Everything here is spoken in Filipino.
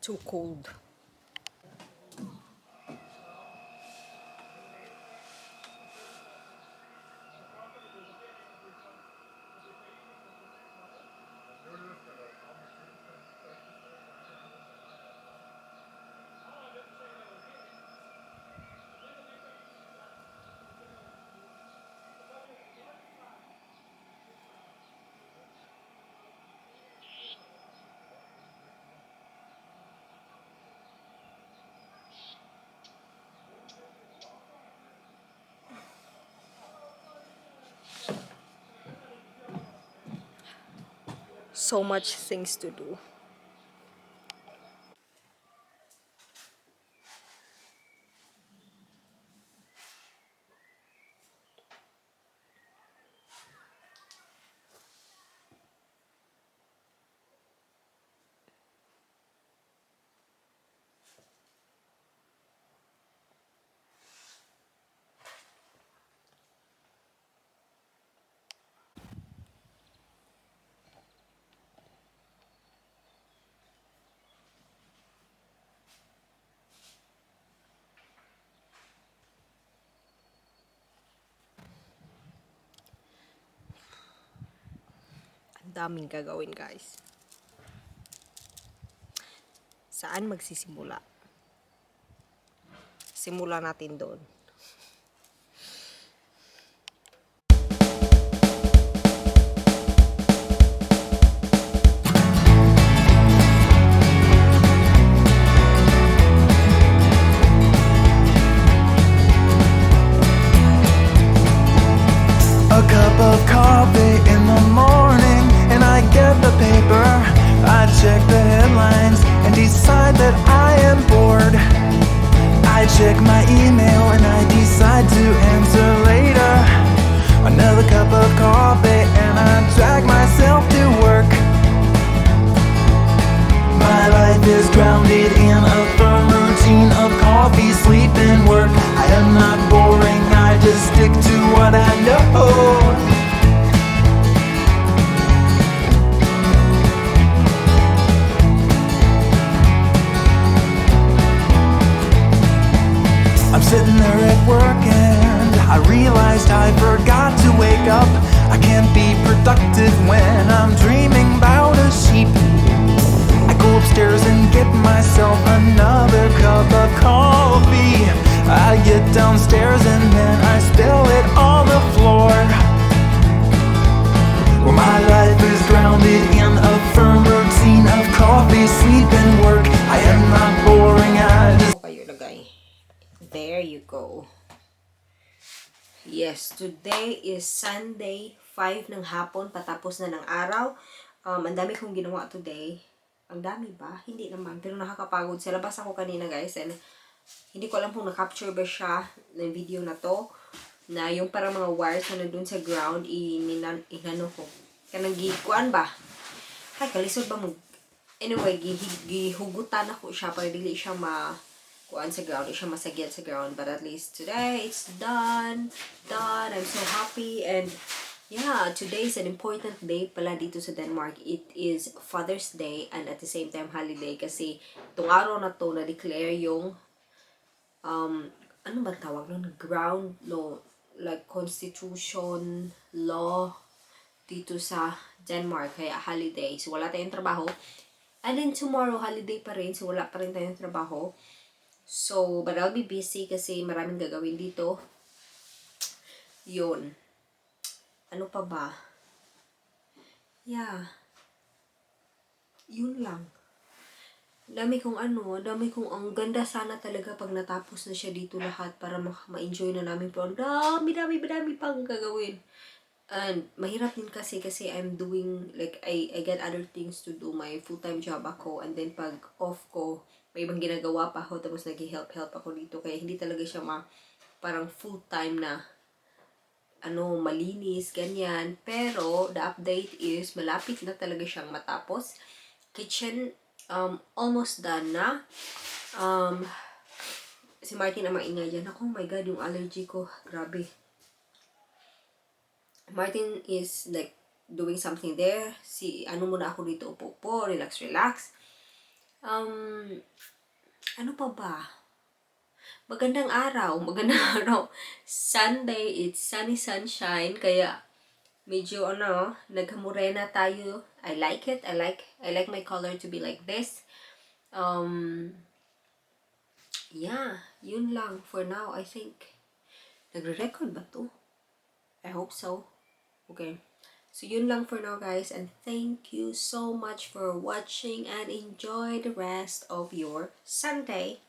too cold. So much things to do. Ang daming gagawin, guys. Saan magsisimula? Simula natin doon. A cup of coffee in the morning, and I get the paper. I check the headlines and decide that I am bored. I check my email and I decide to answer later. Another cup of coffee and I drag myself to work. My life is grounded in a firm routine of coffee, sleep, and work. I am not boring, I just stick to what I know. I'm sitting there at work and I realized I forgot to wake up. I can't be productive when I'm dreaming about a sheep. I go upstairs and get myself another cup of coffee. I get downstairs and then I spill it on the floor. Well, my life is grounded in a firm routine of coffee, sleep, and work. I am not boring, I just... Kayo lagay. There you go. Yes, today is Sunday, 5 ng hapon, patapos na ng araw. Ang dami kong ginawa today. Ang dami ba? Hindi naman, pero nakakapagod. Sa labas ako kanina, guys, and hindi ko alam kung na-capture ba siya ng video na to, na yung parang mga wires na nandun sa ground, inano ko. Kanang gikuan ba? Ay, kalisod ba mo? Anyway, gihugutan ako siya para dili siya kuan sa ground, siya masagyan sa ground, but at least today it's done. I'm so happy, and yeah, today is an important day pala dito sa Denmark. It is Father's Day and at the same time holiday kasi itong araw na to na-declare yung ano ba tawag nun? Ground law, like constitution law dito sa Denmark, kaya holiday. So wala tayong trabaho. And then tomorrow holiday pa rin, so wala pa rin tayong trabaho. So, but I'll be busy kasi maraming gagawin dito. Yun. Ano pa ba? Yeah. Yun lang. Dami kong ang ganda sana talaga pag natapos na siya dito lahat para ma-enjoy na namin. Pero ang dami pang gagawin. And mahirap din kasi I'm doing, like, I get other things to do. My full-time job ako. And then pag off ko, may ibang ginagawa pa ako. Tapos nag-help ako dito. Kaya hindi talaga siya parang full-time na malinis, ganyan. Pero, the update is, malapit na talaga siyang matapos. Kitchen, almost done na. Si Martin ang maingay dyan. Oh my God, yung allergy ko. Grabe. Martin is like doing something there. Muna ako dito, upo, relax. Ano pa ba? Magandang araw, magandang araw. Sunday, it's sunny sunshine, kaya medyo nagkamurena tayo. I like it. I like my color to be like this. Yeah, yun lang for now. I think nagre-record ba to? I hope so. Okay. So yun lang for now, guys, and thank you so much for watching and enjoy the rest of your Sunday.